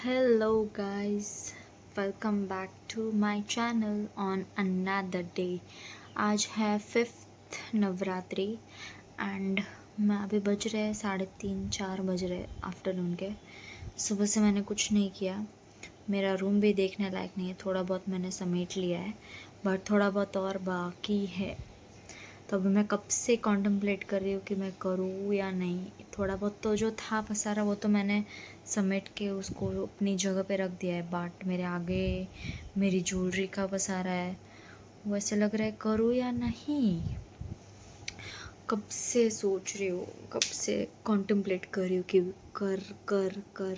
Hello, guys. Welcome back to my channel on another day. आज है 5th Navratri and मैं अभी बज रहे हैं 3:30-4 बज रहे आफ्टरनून के। सुबह से मैंने कुछ नहीं किया। मेरा रूम भी देखने लायक नहीं है, थोड़ा बहुत मैंने समेट लिया है बट थोड़ा बहुत और बाकी है। तो अभी मैं कब से कॉन्टम्पलेट कर रही हूँ कि मैं करूँ या नहीं। थोड़ा बहुत तो जो था पसारा वो तो मैंने समेट के उसको अपनी जगह पे रख दिया है, बट मेरे आगे मेरी ज्वेलरी का पसारा है। वो ऐसे लग रहा है करूँ या नहीं। कब से सोच रही हूँ, कब से कॉन्टम्पलेट कर रही हूँ कि कर कर कर,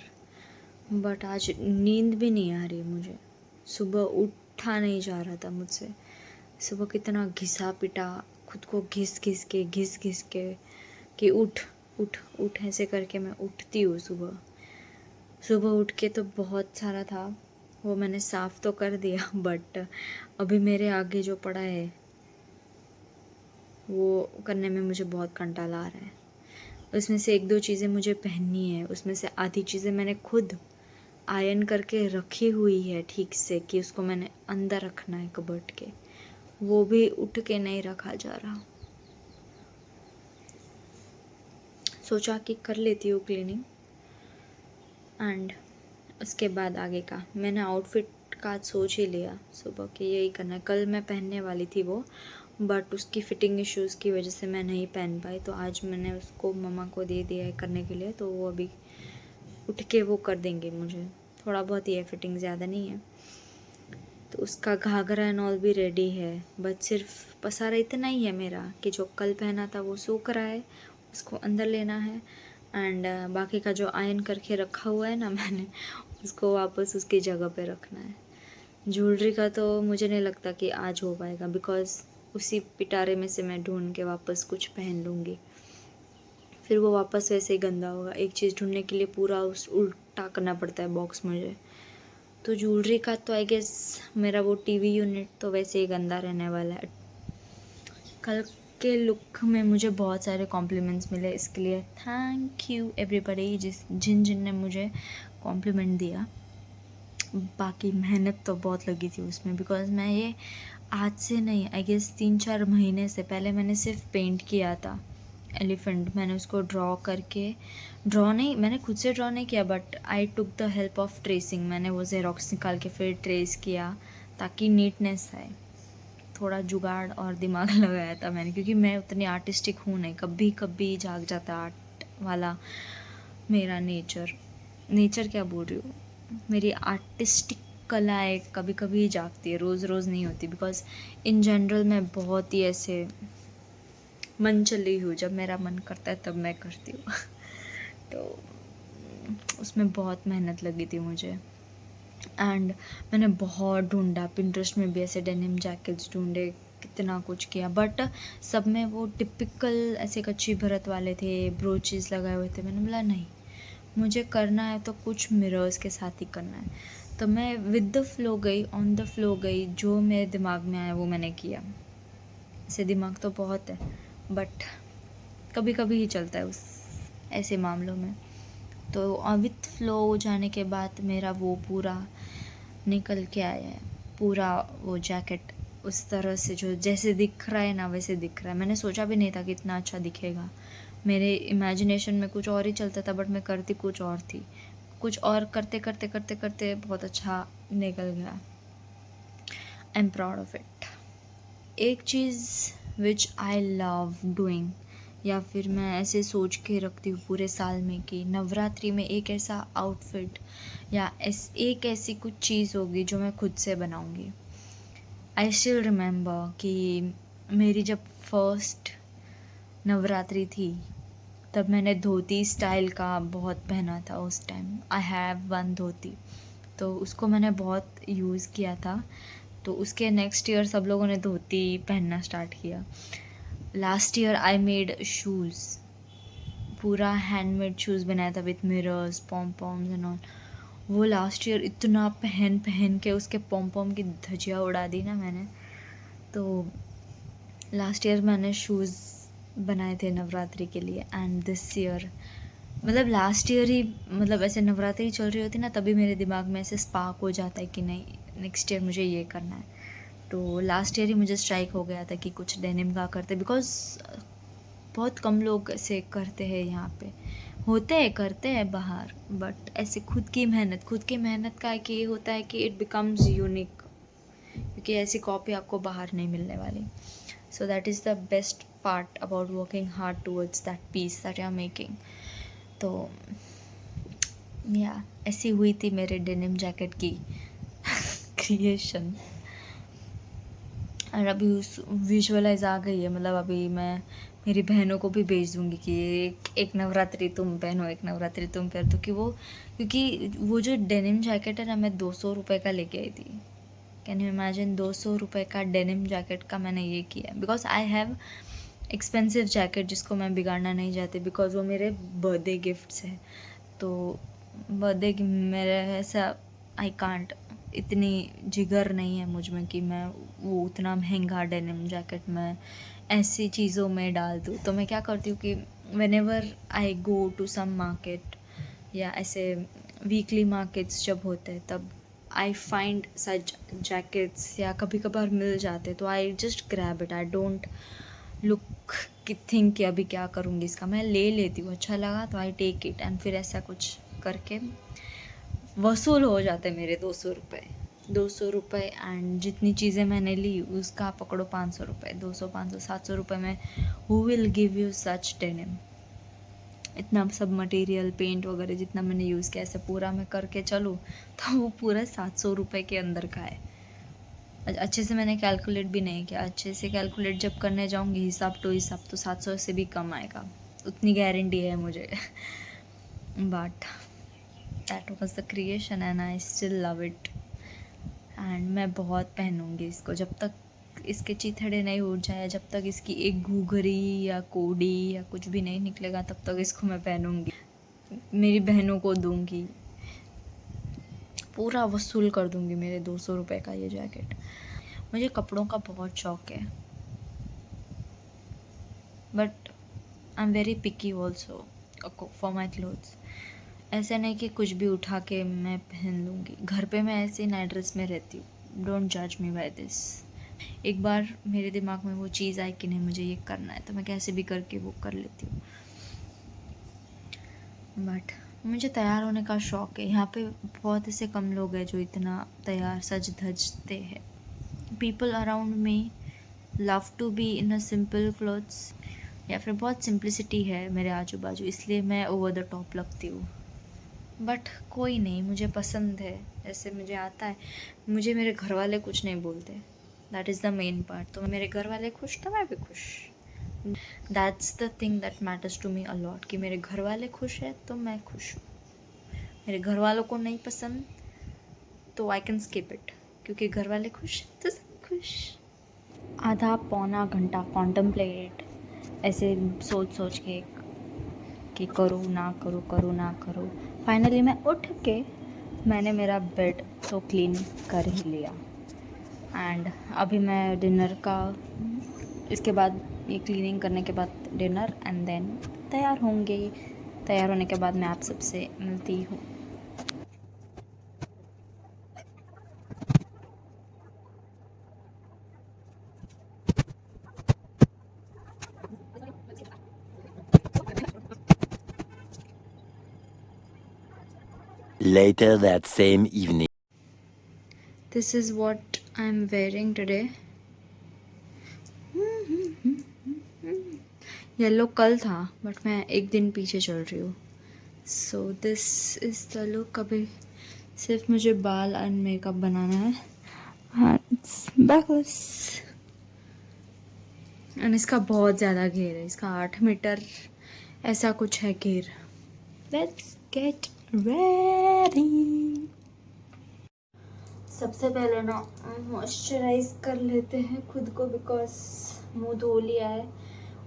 बट आज नींद भी नहीं आ रही मुझे। सुबह उठा नहीं जा रहा था मुझसे। सुबह कितना घिसा पिटा खुद को, घिस घिस के कि उठ उठ उठ ऐसे करके मैं उठती हूँ। सुबह सुबह उठ के तो बहुत सारा था, वो मैंने साफ़ तो कर दिया बट अभी मेरे आगे जो पड़ा है वो करने में मुझे बहुत कंटाला आ रहा है। उसमें से एक दो चीज़ें मुझे पहननी है, उसमें से आधी चीज़ें मैंने खुद आयरन करके रखी हुई है ठीक से कि उसको मैंने अंदर रखना है कबर्ड के, वो भी उठ के नहीं रखा जा रहा। सोचा कि कर लेती हूँ क्लीनिंग एंड उसके बाद आगे का। मैंने आउटफिट का सोच ही लिया सुबह कि यही करना है। कल मैं पहनने वाली थी वो, बट उसकी फ़िटिंग इश्यूज़ की वजह से मैं नहीं पहन पाई, तो आज मैंने उसको मम्मा को दे दिया है करने के लिए। तो वो अभी उठ के वो कर देंगे मुझे। थोड़ा बहुत ही है, फ़िटिंग ज़्यादा नहीं है। तो उसका घाघरा एंड ऑल भी रेडी है, बट सिर्फ पसारा इतना ही है मेरा कि जो कल पहना था वो सूख रहा है, उसको अंदर लेना है एंड बाकी का जो आयरन करके रखा हुआ है ना मैंने, उसको वापस उसकी जगह पे रखना है। ज्वेलरी का तो मुझे नहीं लगता कि आज हो पाएगा, बिकॉज़ उसी पिटारे में से मैं ढूंढ के वापस कुछ पहन लूँगी, फिर वो वापस वैसे ही गंदा होगा। एक चीज़ ढूंढने के लिए पूरा उस उल्टा करना पड़ता है बॉक्स मुझे। तो ज्वेलरी का तो आई गेस मेरा वो टीवी यूनिट तो वैसे ही गंदा रहने वाला है। कल के लुक में मुझे बहुत सारे कॉम्प्लीमेंट्स मिले, इसके लिए थैंक यू एवरीबॉडी जिन जिन ने मुझे कॉम्प्लीमेंट दिया। बाकी मेहनत तो बहुत लगी थी उसमें, बिकॉज़ मैं ये आज से नहीं, आई गेस 3-4 महीने से पहले मैंने सिर्फ पेंट किया था एलिफेंट। मैंने उसको ड्रॉ नहीं, मैंने खुद से ड्रॉ नहीं किया, but I took the help of tracing. मैंने वो ज़ेरॉक्स निकाल के फिर ट्रेस किया ताकि नीटनेस आए। थोड़ा जुगाड़ और दिमाग लगाया था मैंने, क्योंकि मैं उतनी आर्टिस्टिक हूँ नहीं। कभी कभी जाग जाता आर्ट वाला मेरा नेचर क्या बोल रही हूँ, मेरी आर्टिस्टिक कलाएँ कभी कभी जागती है, रोज़ रोज़ नहीं होती। बिकॉज़ इन जनरल मैं बहुत ही ऐसे मन चली हूँ, जब मेरा मन करता है तब मैं करती हूँ तो उसमें बहुत मेहनत लगी थी मुझे एंड मैंने बहुत ढूंढा। पिंटरेस्ट में भी ऐसे डेनिम जैकेट्स ढूंढे, कितना कुछ किया, बट सब में वो टिपिकल ऐसे कच्ची भरत वाले थे, ब्रोचेस लगाए हुए थे। मैंने बोला नहीं, मुझे करना है तो कुछ मिरर्स के साथ ही करना है। तो मैं विद द फ्लो गई, ऑन द फ्लो गई, जो मेरे दिमाग में आया वो मैंने किया। ऐसे दिमाग तो बहुत है, बट कभी कभी ही चलता है उस ऐसे मामलों में। तो विथ फ्लो जाने के बाद मेरा वो पूरा निकल के आया है, पूरा वो जैकेट उस तरह से जो जैसे दिख रहा है ना वैसे दिख रहा है। मैंने सोचा भी नहीं था कि इतना अच्छा दिखेगा। मेरे इमेजिनेशन में कुछ और ही चलता था, बट मैं करती कुछ और थी। कुछ और करते करते करते करते बहुत अच्छा निकल गया। I am proud of it. एक चीज़ विच आई लव डूइंग, या फिर मैं ऐसे सोच के रखती हूँ पूरे साल में कि नवरात्रि में एक ऐसा आउटफिट या एक ऐसी कुछ चीज़ होगी जो मैं खुद से बनाऊँगी। आई स्टिल रिमेंबर कि मेरी जब फर्स्ट नवरात्रि थी तब मैंने धोती स्टाइल का बहुत पहना था। उस टाइम आई हैव वन धोती, तो उसको मैंने बहुत यूज़ किया था। तो उसके नेक्स्ट ईयर सब लोगों ने धोती पहनना स्टार्ट किया। Last year I made shoes, पूरा हैंडमेड शूज़ बनाया था विथ मिरर्स, पॉम पॉम्स एंड ऑल। वो लास्ट ईयर इतना पहन पहन के उसके पॉम पॉम की धजिया उड़ा दी ना मैंने। तो लास्ट ईयर मैंने शूज़ बनाए थे नवरात्रि के लिए, एंड दिस ईयर मतलब लास्ट ईयर ही, मतलब ऐसे नवरात्रि चल रही होती ना, तभी मेरे दिमाग में ऐसे स्पार्क हो जाता है कि नहीं नेक्स्ट ईयर मुझे ये करना है। तो लास्ट ईयर ही मुझे स्ट्राइक हो गया था कि कुछ डेनिम का करते, बिकॉज बहुत कम लोग ऐसे करते हैं यहाँ पे, होते हैं करते हैं बाहर, बट ऐसे खुद की मेहनत का एक ये होता है कि इट बिकम्स यूनिक, क्योंकि ऐसी कॉपी आपको बाहर नहीं मिलने वाली। So that is the best part about working hard towards that piece that you are making. तो या ऐसी हुई थी मेरे डेनिम जैकेट की क्रिएशन। और अभी उस विजुअलाइज आ गई है, मतलब अभी मैं मेरी बहनों को भी भेज दूँगी कि एक नवरात्रि तुम पहनो, एक नवरात्रि तुम पहनो, तो क्योंकि वो जो डेनिम जैकेट है ना, मैं 200 रुपये का लेके आई थी। कैन यू इमेजिन, 200 रुपये का डेनिम जैकेट का मैंने ये किया, because I have expensive jacket जिसको मैं बिगाड़ना नहीं चाहती, बिकॉज वो मेरे बर्थडे गिफ्ट्स है। तो बर्थडे मेरे ऐसा आई कांट, इतनी जिगर नहीं है मुझ में कि मैं वो उतना महंगा डेनिम जैकेट में ऐसी चीज़ों में डाल दूँ। तो मैं क्या करती हूँ कि whenever I go to some market या ऐसे वीकली मार्केट्स जब होते हैं, तब आई फाइंड सच जैकेट्स, या कभी कभार मिल जाते तो I just grab it. I don't look कि थिंक कि अभी क्या करूँगी इसका, मैं ले लेती हूँ, अच्छा लगा तो आई टेक इट, एंड फिर ऐसा कुछ करके वसूल हो जाते मेरे 200 रुपये। एंड जितनी चीज़ें मैंने ली उसका पकड़ो 500 रुपये, 200 500 700 रुपये में who will give you such denim. इतना सब मटेरियल पेंट वगैरह जितना मैंने यूज़ किया, ऐसे पूरा मैं करके चलूँ तो वो पूरा 700 रुपये के अंदर का है। अच्छे से मैंने कैलकुलेट भी नहीं किया, अच्छे से कैलकुलेट जब करने जाऊँगी हिसाब टू हिसाब तो 700 से भी कम आएगा, उतनी गारंटी है मुझे। But that was the creation and I still love it. And मैं बहुत पहनूंगी इसको जब तक इसके चिथड़े नहीं उड़ जाए, जब तक इसकी एक घूघरी या कोडी या कुछ भी नहीं निकलेगा, तब तक इसको मैं पहनूंगी, मेरी बहनों को दूंगी, पूरा वसूल कर दूंगी मेरे 200 रुपये का ये जैकेट। मुझे कपड़ों का बहुत शौक है, but I am very picky also for my clothes. ऐसा नहीं कि कुछ भी उठा के मैं पहन लूँगी। घर पे मैं ऐसे नाइट ड्रेस में रहती हूँ, डोंट जज मी बाय दिस। एक बार मेरे दिमाग में वो चीज़ आई कि नहीं मुझे ये करना है, तो मैं कैसे भी करके वो कर लेती हूँ। बट मुझे तैयार होने का शौक़ है। यहाँ पे बहुत ऐसे कम लोग हैं जो इतना तैयार सज धजते हैं। People around me love to be in a simple clothes, या फिर बहुत सिंप्लिसिटी है मेरे आजू बाजू, इसलिए मैं ओवर द टॉप लगती हूँ। बट कोई नहीं, मुझे पसंद है, ऐसे मुझे आता है। मुझे मेरे घर वाले कुछ नहीं बोलते, that is the main part. तो मेरे घर वाले खुश तो मैं भी खुश, that's the thing that matters to me a lot, कि मेरे घर वाले खुश है तो मैं खुश हूँ। मेरे घर वालों को नहीं पसंद तो आई कैन स्किप इट, क्योंकि घर वाले खुश तो सब खुश। आधा पौना घंटा कॉन्टम्पलेट, ऐसे सोच के कि करूँ ना करूँ। फाइनली मैं उठ के मैंने मेरा बेड तो क्लीन कर ही लिया। एंड अभी मैं डिनर का, इसके बाद ये क्लीनिंग करने के बाद डिनर, एंड देन तैयार होंगे। तैयार होने के बाद मैं आप सबसे मिलती हूँ। Later that same evening. This is what I'm wearing today. Yellow कल था, बट मैं एक दिन पीछे चल रही हूँ। So this is the look. अभी सिर्फ मुझे बाल एंड मेकअप बनाना है, बस। एंड इसका बहुत ज़्यादा घेर है, इसका 8 मीटर ऐसा कुछ है घेर। Let's get ready. सबसे पहले ना मॉइस्चराइज कर लेते हैं खुद को, बिकॉज मुंह धो लिया है।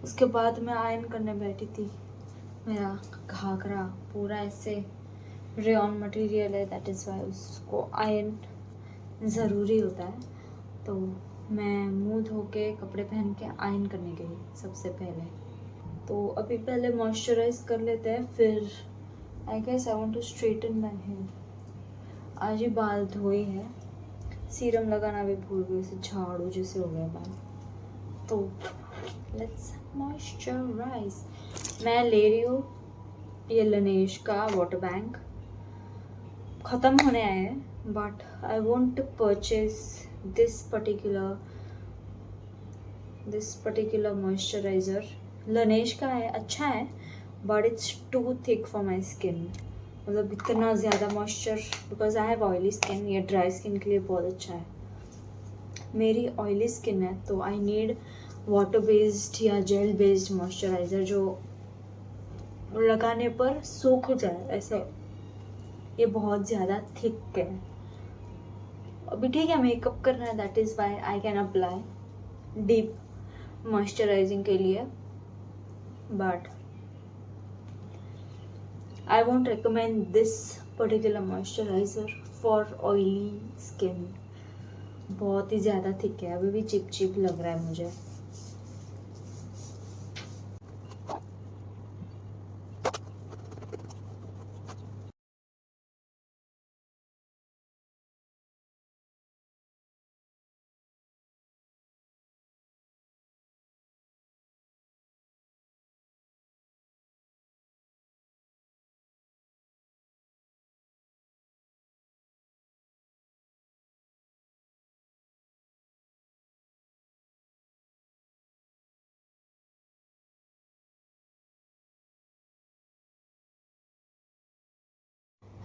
उसके बाद मैं आयरन करने बैठी थी। मेरा घाघरा पूरा ऐसे रेयॉन मटेरियल है, दैट इज़ वाई उसको आयरन ज़रूरी होता है। तो मैं मुंह धो के कपड़े पहन के आयरन करने गई सबसे पहले। तो अभी पहले मॉइस्चराइज कर लेते हैं, फिर I guess I want to straighten my hair. आज ही बाल धोए हैं, सीरम लगाना भी भूल गई, से झाड़ू जैसे हो गया बाल। तो लेट्स मॉइस्चराइज। मैं ले रही हूँ ये लनेश का वाटर बैंक, ख़त्म होने आए हैं, but I want to purchase this particular moisturiser. लनेश का है, अच्छा है, but it's too thick for my skin. मतलब इतना ज़्यादा moisture, because I have oily skin, ये ड्राई स्किन के लिए बहुत अच्छा है। मेरी ऑयली स्किन है तो आई नीड वाटर बेस्ड या जेल बेस्ड मॉइस्चराइज़र जो लगाने पर सूख जाए ऐसे। ये बहुत ज़्यादा थिक है। अभी ठीक है, मेकअप करना है, that is why I can apply deep moisturising के लिए, but I won't recommend this particular moisturiser for oily skin. बहुत ही ज़्यादा थिक है, अभी भी चिप चिप लग रहा है मुझे।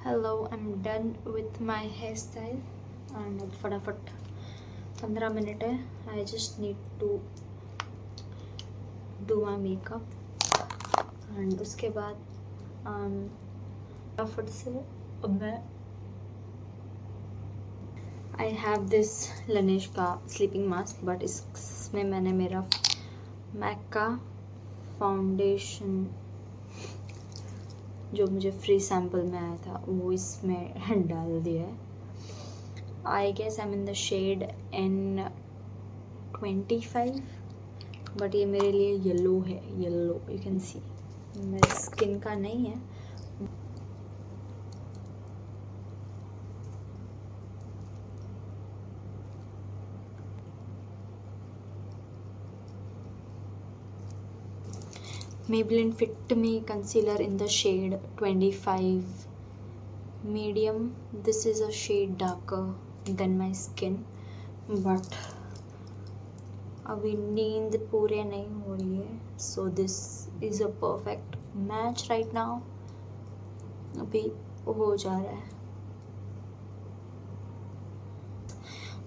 Hello, I am done with my hair style and अब फटाफट 15 मिनट है, I just need to do my makeup and उसके बाद फटाफट से अब मैं आई हैव दिस लनेश का स्लीपिंग मास्क, बट इसमें मैंने मेरा मैक का फाउंडेशन जो मुझे फ्री सैम्पल में आया था वो इसमें डाल दिया है। I guess I am in the shade N25, but ये मेरे लिए येलो है, येलो यू कैन सी, मेरे स्किन का नहीं है। Maybelline Fit Me concealer in the shade 25 medium. This is a shade darker than my skin, but अभी नींद पूरे नहीं हो रही है, so this is a perfect match right now. अभी हो जा रहा है।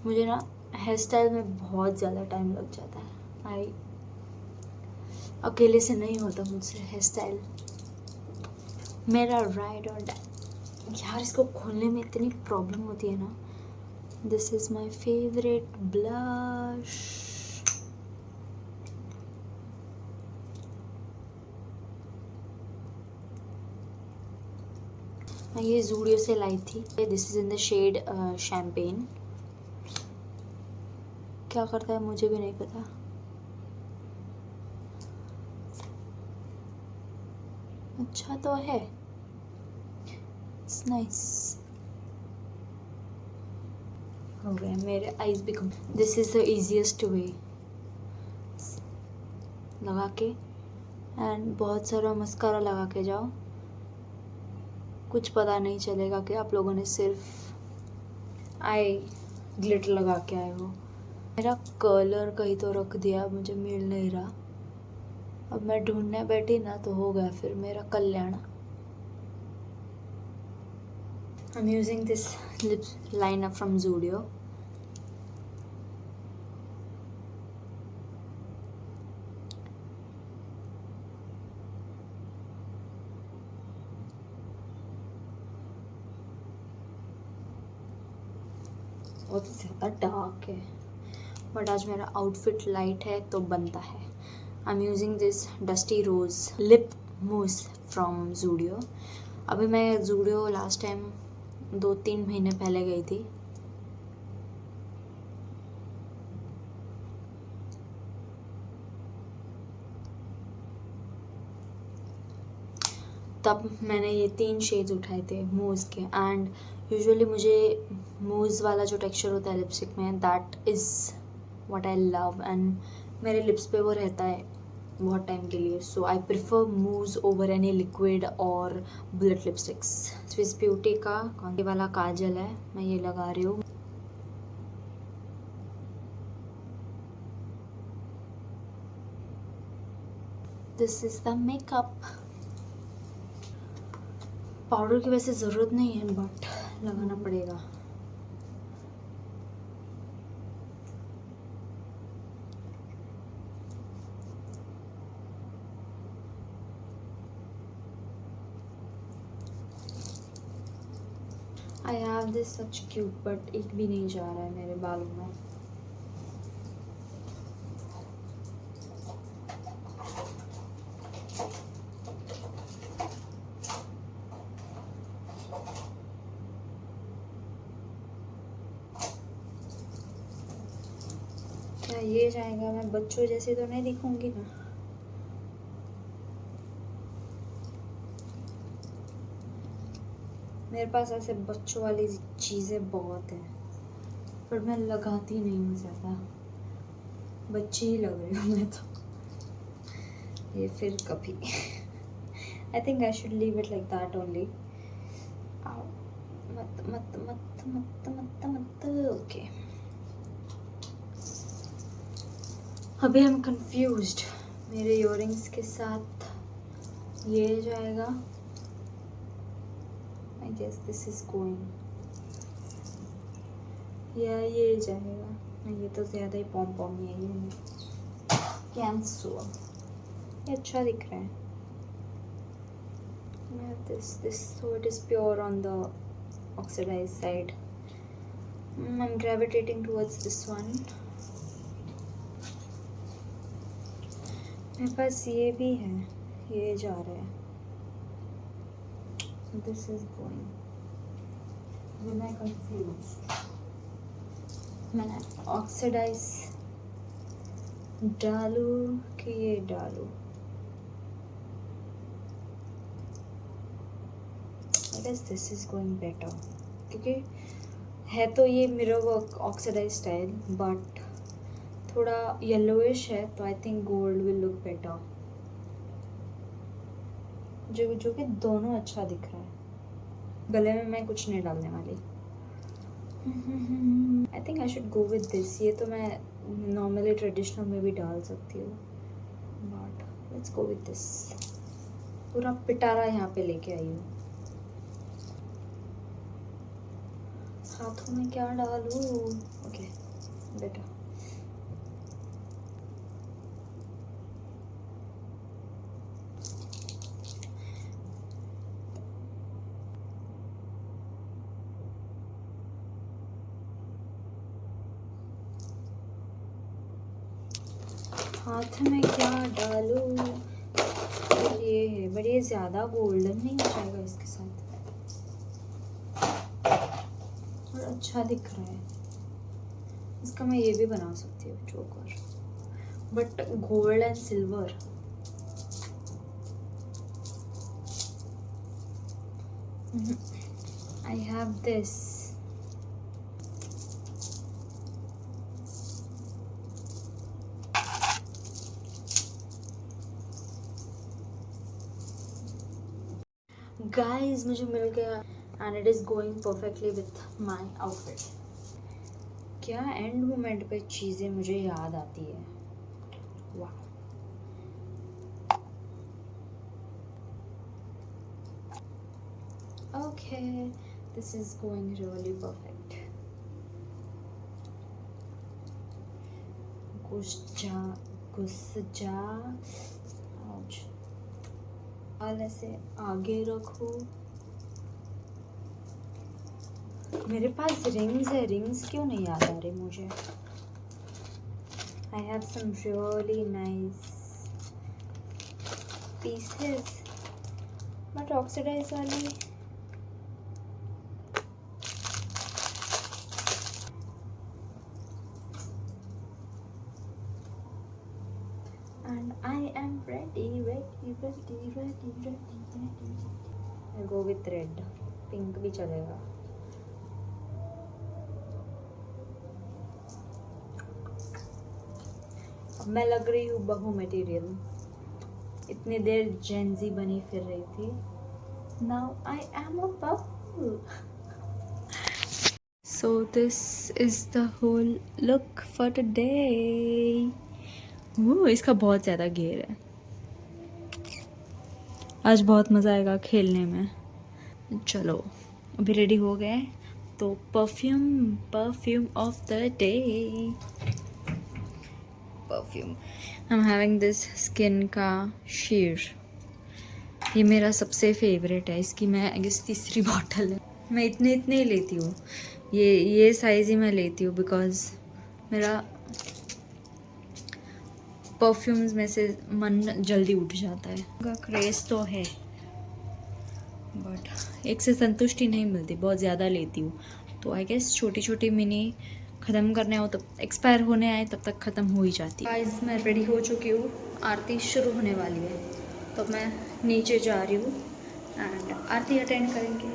मुझे ना हेयर स्टाइल में बहुत ज़्यादा टाइम लग जाता है, अकेले से नहीं होता मुझसे हेयर स्टाइल, मेरा राइड और यार इसको खोलने में इतनी प्रॉब्लम होती है ना। This is my favourite blush. मैं ये जूडियो से लाई थी, this is in the shade champagne. क्या करता है मुझे भी नहीं पता। अच्छा तो है, इट्स नाइस। हो गया, मेरे आईज भी कम। This is the easiest way, लगा के एंड बहुत सारा मस्कारा लगा के जाओ, कुछ पता नहीं चलेगा कि आप लोगों ने सिर्फ आई ग्लिटर लगा के आए हो। मेरा कलर कहीं तो रख दिया, मुझे मिल नहीं रहा। अब मैं ढूंढने बैठी ना तो हो गया फिर मेरा कल्याण। I am using this lip liner from Zudio. बहुत ज़्यादा डार्क है, बट आज मेरा आउटफिट लाइट है तो बनता है। I am using this dusty rose lip mousse from Zudio. अभी मैं जूडियो लास्ट टाइम 2-3 महीने पहले गई थी। तब मैंने ये 3 शेड्स उठाए थे मूज़ के। एंड यूजुअली मुझे मूज़ वाला जो टेक्सचर होता है लिपस्टिक में, that is what I love, and मेरे लिप्स पे वो रहता है बहुत टाइम के लिए। So I prefer mousse over any liquid और बुलेट लिपस्टिक्स। स्विस ब्यूटी का कौन वाला काजल है, मैं ये लगा रही हूँ। This is the makeup. Powder की वैसे ज़रूरत नहीं है बट लगाना पड़ेगा। I have this such cute, but एक भी नहीं जा रहा है मेरे बालों में। क्या ये जाएगा? मैं बच्चों जैसे तो नहीं दिखूंगी ना? मेरे पास ऐसे बच्चों वाली चीज़ें बहुत हैं, पर मैं लगाती नहीं हूँ ज़्यादा। बच्ची ही लग रही हूँ मैं तो। ये फिर कभी I think I should leave it like that only. मत मत मत मत मत मत ओके। अभी हम कंफ्यूज्ड। मेरे इयररिंग्स के साथ ये जाएगा। I guess this is going, या ये जाएगा। नहीं, ये तो ज़्यादा ही पॉम पॉम ही है। ये कैंसर, ये अच्छा दिख रहा है। This so it is pure on the oxidized side. I'm gravitating towards this one. मेरे पास ये भी है, ये जा रहा है। This is going. Then I confused. मैंने ऑक्सीडाइज डालूं कि ये डालूं? I guess this is going better, क्योंकि है तो ये mirror work oxidise style, but थोड़ा येलोइश है, तो I think gold will look better. जो कि दोनों अच्छा दिख रहा है। गले में मैं कुछ नहीं डालने वाली। I think I should go with this. ये तो मैं नॉर्मली ट्रेडिशनल में भी डाल सकती हूँ, but let's go with this. पूरा पिटारा यहाँ पे लेके आई हूँ। हाथों में क्या डालूं? ओके बेटा, हाथ में क्या डालूं? ये है, बट ये ज़्यादा गोल्डन नहीं हो जाएगा इसके साथ, और अच्छा दिख रहा है। इसका मैं ये भी बना सकती हूँ चोकर, but gold and silver. I have this. Guys मुझे मिल गया and it is going perfectly with my outfit. क्या एंड मोमेंट पे चीज़ें मुझे याद आती है। वाह, okay, this is going really perfect. घुस जा। बाल ऐसे आगे रखो। मेरे पास रिंग्स है, रिंग्स क्यों नहीं याद आ रही मुझे। I have some really nice pieces, but oxidise वाली and I am ready. I'll go with red. Pink भी चलेगा. अब मैं लग रही हूँ बहु मटेरियल. इतनी देर जेंजी बनी फिर रही थी. Now I am a bubble. So this is the whole look for today. इसका बहुत ज़्यादा घेर है. आज बहुत मज़ा आएगा खेलने में. चलो अभी रेडी हो गए तो perfume of the day. Perfume I am having this skin का शीर. ये मेरा सबसे फेवरेट है. इसकी मैं आई गेस तीसरी बॉटल है. मैं इतने ही लेती हूँ. ये साइज़ ही मैं लेती हूँ बिकॉज़ मेरा परफ्यूम्स में से मन जल्दी उठ जाता है. का क्रेज़ तो है बट एक से संतुष्टि नहीं मिलती. बहुत ज़्यादा लेती हूँ तो आई गेस छोटी छोटी मिनी ख़त्म करने हो तब एक्सपायर होने आए तब तक ख़त्म हो ही जाती है. गाइस मैं रेडी हो चुकी हूँ. आरती शुरू होने वाली है तो मैं नीचे जा रही हूँ एंड आरती अटेंड करेंगे.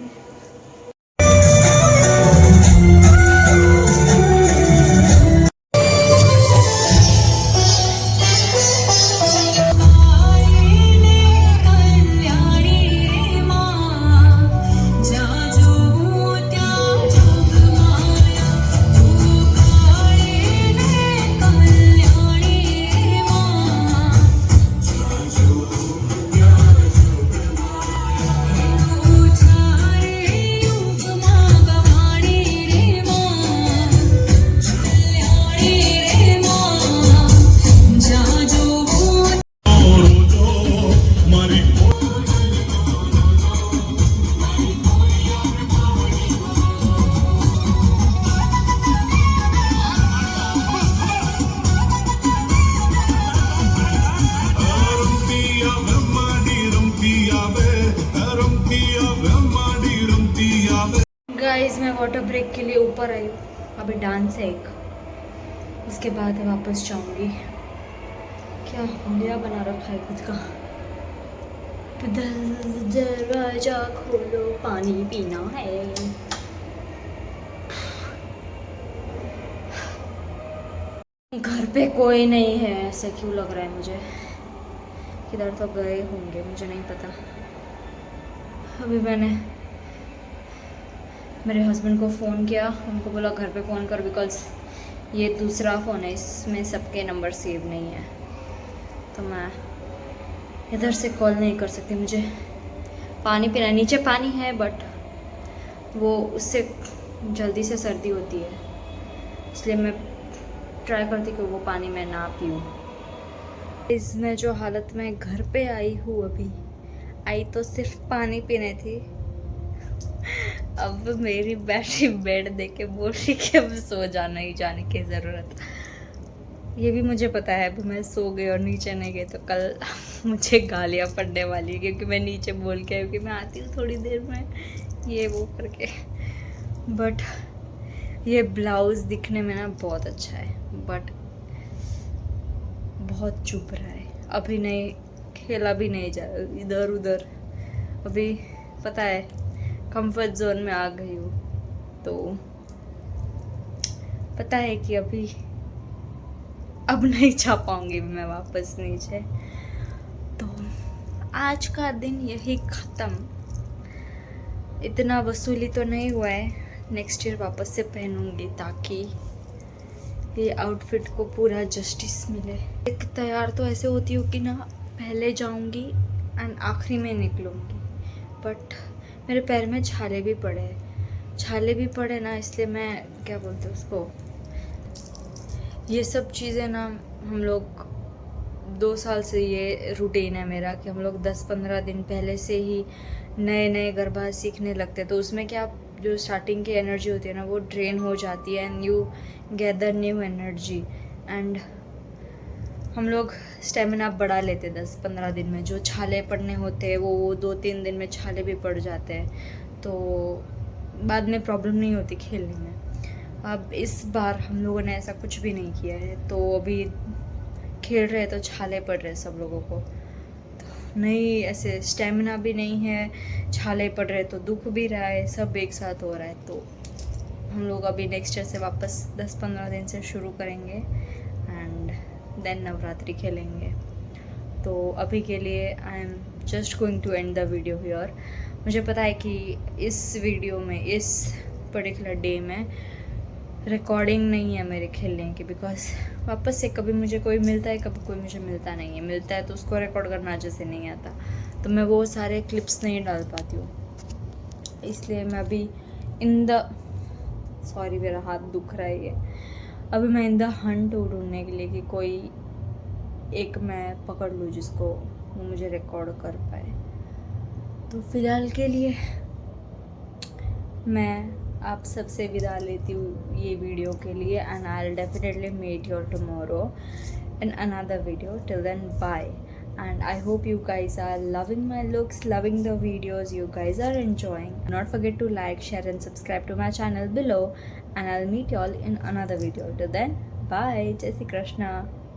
गाइस मैं वाटर ब्रेक के लिए ऊपर आई हूँ. अभी डांस है एक. उसके बाद वापस जाऊंगी. क्या होलिया बना रखा है खुद का. दरवाजा खोलो पानी पीना है. घर पे कोई नहीं है. ऐसे क्यों लग रहा है मुझे. किधर तो गए होंगे मुझे नहीं पता. अभी मैंने मेरे हस्बैंड को फ़ोन किया. उनको बोला घर पे फ़ोन कर बिकॉज़ ये दूसरा फ़ोन है. इसमें सबके नंबर सेव नहीं है तो मैं इधर से कॉल नहीं कर सकती. मुझे पानी पीना. नीचे पानी है बट वो उससे जल्दी से सर्दी होती है इसलिए मैं ट्राई करती कि वो पानी मैं ना पीऊँ. इसमें जो हालत में घर पे आई हूँ अभी. आई तो सिर्फ पानी पीने थी. अब मेरी बैटरी बेड देख के बोल रही कि अब सो जाना ही जाने की ज़रूरत. ये भी मुझे पता है अब मैं सो गई और नीचे नहीं गई तो कल मुझे गालियाँ पड़ने वाली है क्योंकि मैं नीचे बोल के आई कि मैं आती हूँ थोड़ी देर में ये वो करके. बट ये ब्लाउज़ दिखने में ना बहुत अच्छा है बट बहुत चुभ रहा है. अभी नहीं खेला भी नहीं जा इधर उधर. अभी पता है कंफर्ट जोन में आ गई हूँ तो पता है कि अब नहीं जा पाऊँगी मैं वापस नीचे. तो आज का दिन यही ख़त्म. इतना वसूली तो नहीं हुआ है. नेक्स्ट ईयर वापस से पहनूंगी ताकि ये आउटफिट को पूरा जस्टिस मिले. एक तैयार तो ऐसे होती हूँ कि ना पहले जाऊँगी एंड आखिरी में निकलूँगी बट मेरे पैर में छाले भी पड़े ना इसलिए मैं क्या बोलते हैं उसको. ये सब चीज़ें ना हम लोग 2 साल से ये रूटीन है मेरा कि हम लोग 10-15 दिन पहले से ही नए गरबा सीखने लगते हैं. तो उसमें क्या जो स्टार्टिंग की एनर्जी होती है ना वो ड्रेन हो जाती है and you gather new energy and हम लोग स्टेमिना बढ़ा लेते 10-15 दिन में. जो छाले पड़ने होते हैं वो 2-3 दिन में छाले भी पड़ जाते हैं तो बाद में प्रॉब्लम नहीं होती खेलने में. अब इस बार हम लोगों ने ऐसा कुछ भी नहीं किया है तो अभी खेल रहे तो छाले पड़ रहे सब लोगों को. नहीं, ऐसे स्टेमिना भी नहीं है, छाले पड़ रहे तो दुख भी रहा है, सब एक साथ हो रहा है। तो हम लोग अभी नेक्स्ट ईयर से वापस 10-15 दिन से शुरू करेंगे एंड देन नवरात्रि खेलेंगे। तो अभी के लिए I am just going to end the video here. मुझे पता है कि इस वीडियो में, इस पर्टिकुलर डे में रिकॉर्डिंग नहीं है मेरे खेलने की, बिकॉज वापस से कभी मुझे कोई मिलता है, कभी कोई मुझे मिलता नहीं है। मिलता है तो उसको रिकॉर्ड करना जैसे नहीं आता, तो मैं वो सारे क्लिप्स नहीं डाल पाती हूँ। इसलिए मैं अभी इन द सॉरी मेरा हाथ दुख रहा है ये। अभी मैं इन द हंट हूँ ढूंढने के लिए कि कोई एक मैं पकड़ लूँ जिसको वो मुझे रिकॉर्ड कर पाए। तो फिलहाल के लिए मैं आप सबसे विदा लेती हूँ ये वीडियो के लिए, and I will definitely meet your tomorrow in another video. Till then, bye. And I hope you guys are loving my looks, loving the videos you guys are enjoying. Do not forget to like, share and subscribe to my channel below, and I'll meet you all in another video. Till then, bye. Jai Shri Krishna.